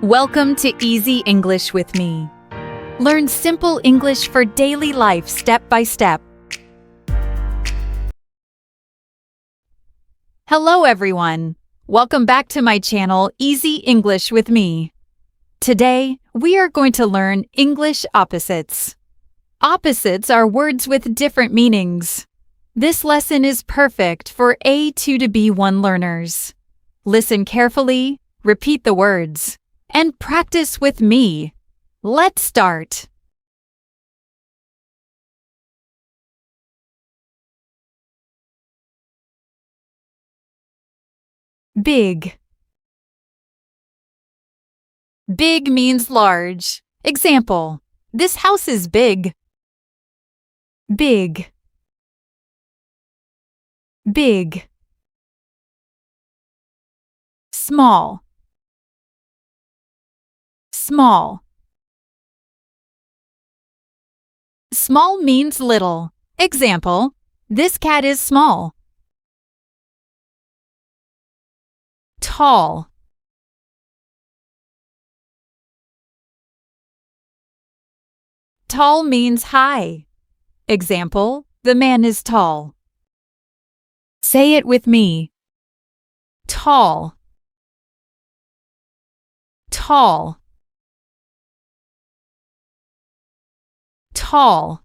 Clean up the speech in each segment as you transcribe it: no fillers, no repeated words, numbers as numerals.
Welcome to Easy English with me. Learn simple English for daily life step by step. Hello everyone. Welcome back to my channel Easy English with me. Today, we are going to learn English opposites. Opposites are words with different meanings. This lesson is perfect for A2 to B1 learners. Listen carefully, repeat the words, and practice with me. Let's start. Big. Big means large. Example, this house is big. Big. Big. Small. Small. Small means little. Example, this cat is small. Tall. Tall means high. Example, the man is tall. Say it with me. Tall. Tall. Tall.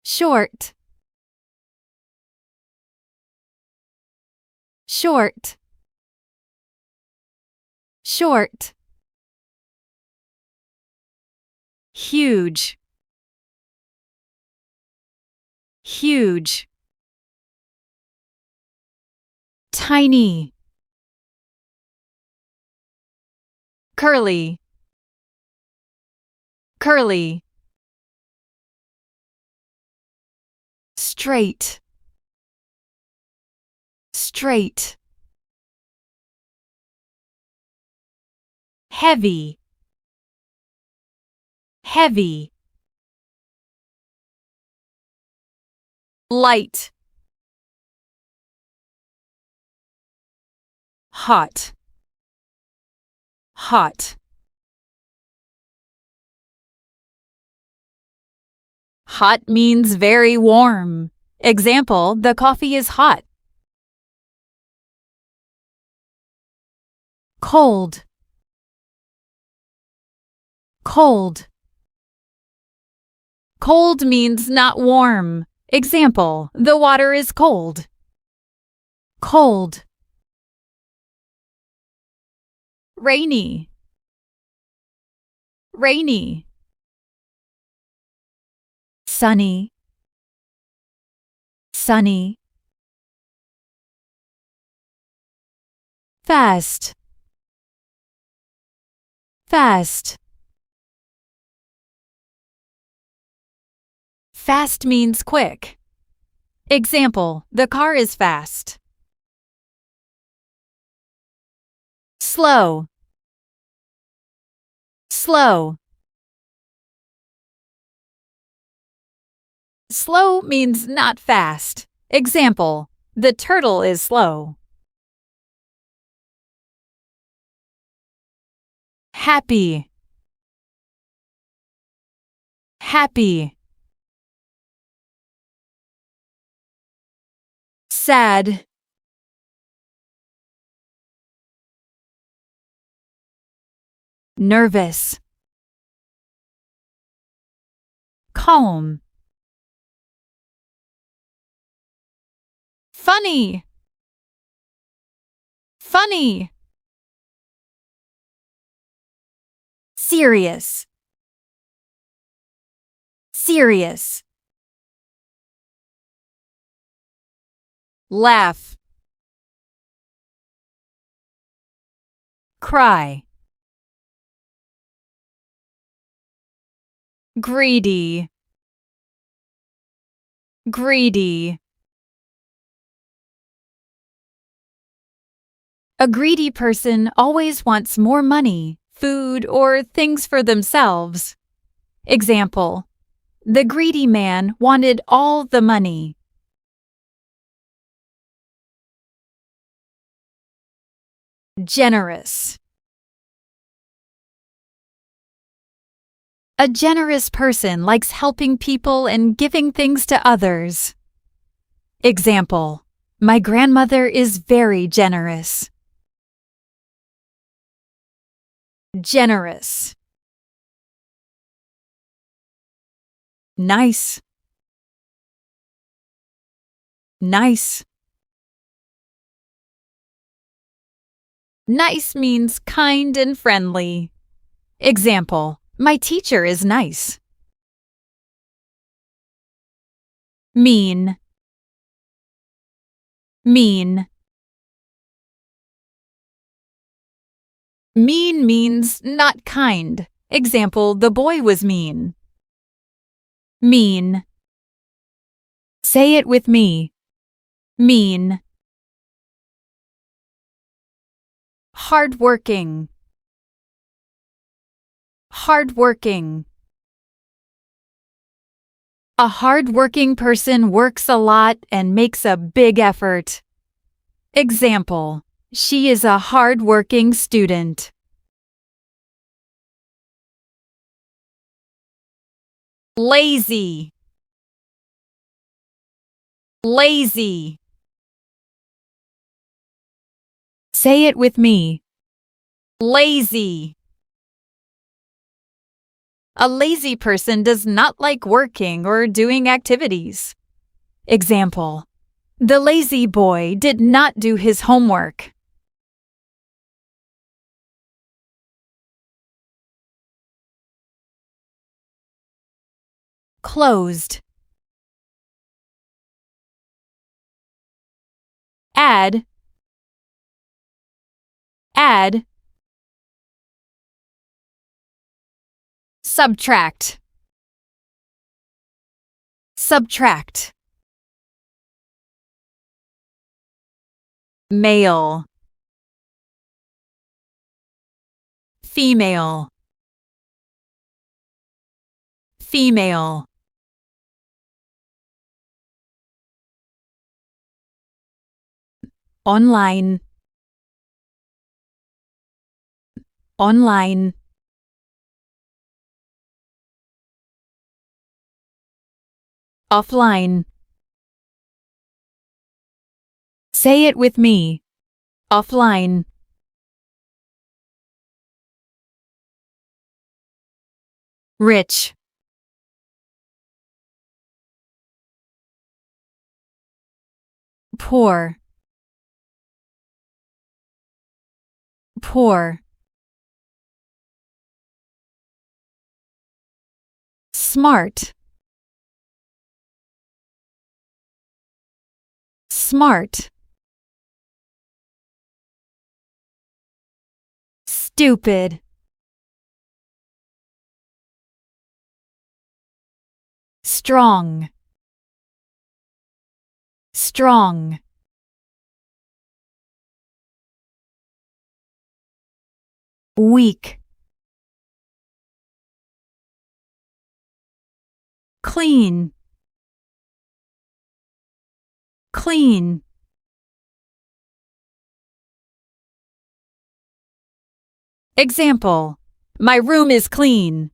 Short. Short. Short. Huge. Huge. Tiny. Curly. Curly. Straight. Straight. Heavy. Heavy. Light. Hot. Hot. Hot means very warm. Example, the coffee is hot. Cold. Cold. Cold means not warm. Example, the water is cold. Cold. Rainy. Rainy. Sunny. Sunny. Fast. Fast. Fast means quick. Example, the car is fast. Slow. Slow. Slow means not fast. Example, the turtle is slow. Happy. Happy. Sad. Nervous. Calm. Funny. Funny. Serious. Serious. Laugh. Cry. Greedy. Greedy. A greedy person always wants more money, food, or things for themselves. Example, the greedy man wanted all the money. Generous. A generous person likes helping people and giving things to others. Example: my grandmother is very generous. Generous. Nice. Nice. Nice means kind and friendly. Example: my teacher is nice. Mean. Mean. Mean means not kind. Example: the boy was mean. Mean. Say it with me. Mean. Hardworking. Hardworking. A hardworking person works a lot and makes a big effort. Example: she is a hardworking student. Lazy. Lazy. Say it with me. Lazy. A lazy person does not like working or doing activities. Example: the lazy boy did not do his homework. Closed. Add. Add. Subtract. Subtract. Male. Female. Female. Online. Online. Offline. Say it with me. Offline. Rich. Poor. Poor. Smart. Smart. Stupid. Strong. Strong. Weak. Clean. Clean. Example: my room is clean.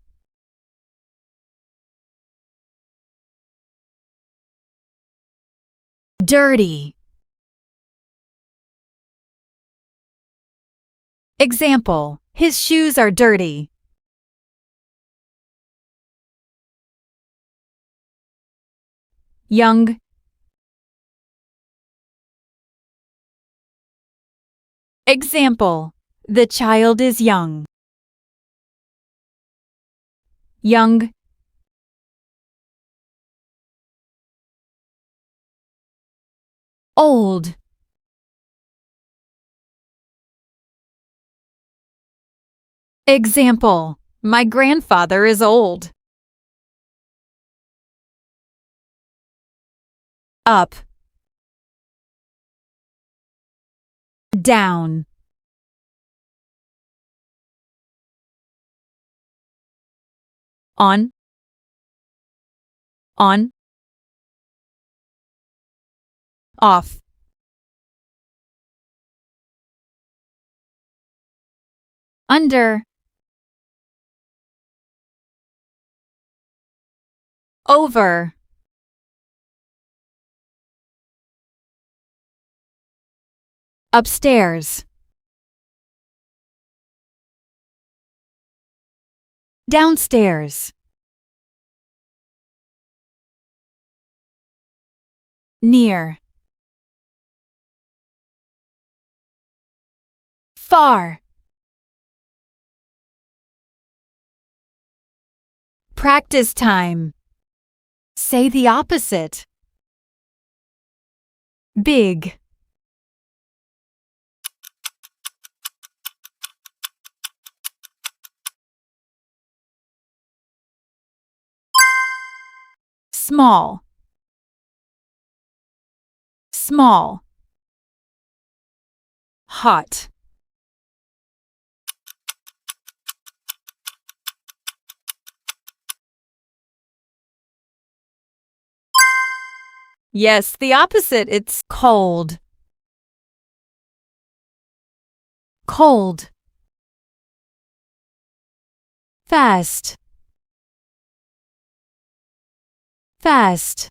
Dirty. Example: his shoes are dirty. Young. Example: the child is young. Young. Old. Example: my grandfather is old. Up. Down. On. On. Off. under, over, upstairs, downstairs, near, far, practice time. Say the opposite. Big, small, small, hot, yes, the opposite. It's cold, cold, fast, fast,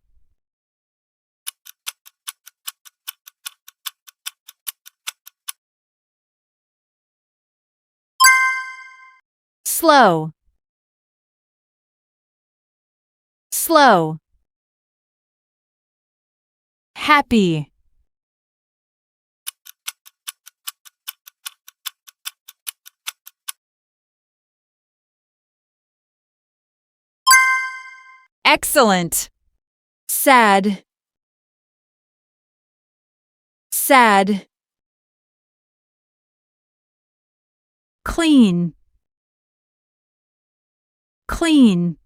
slow, slow, happy, excellent, sad, sad, clean, clean,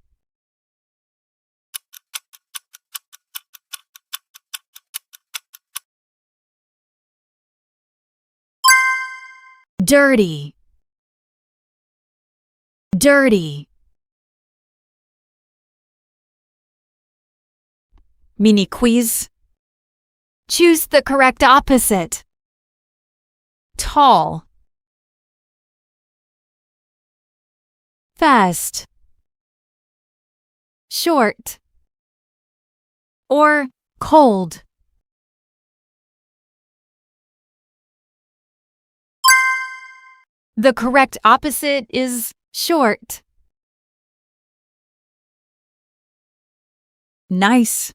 dirty, dirty, mini quiz. Choose the correct opposite. Tall, fast, short, or cold. The correct opposite is short. Nice.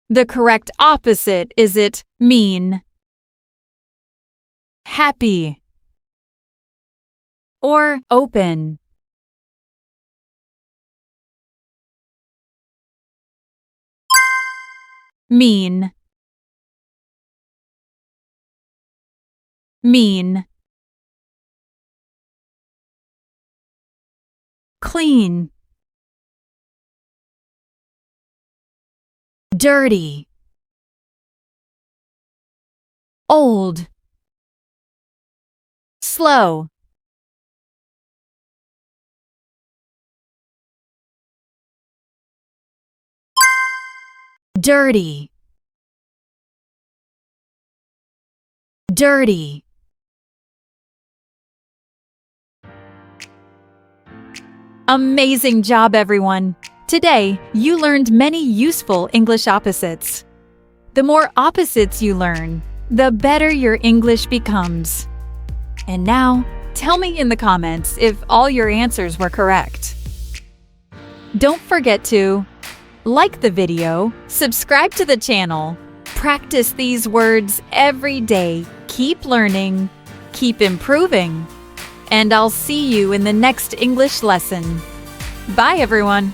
The correct opposite is it mean, happy, or open. Mean, mean, clean, dirty, old, slow, dirty, dirty. Amazing job, everyone! Today, you learned many useful English opposites. The more opposites you learn, the better your English becomes. And now, tell me in the comments if all your answers were correct. Don't forget to like the video, subscribe to the channel, practice these words every day, keep learning, keep improving, and I'll see you in the next English lesson. Bye, everyone!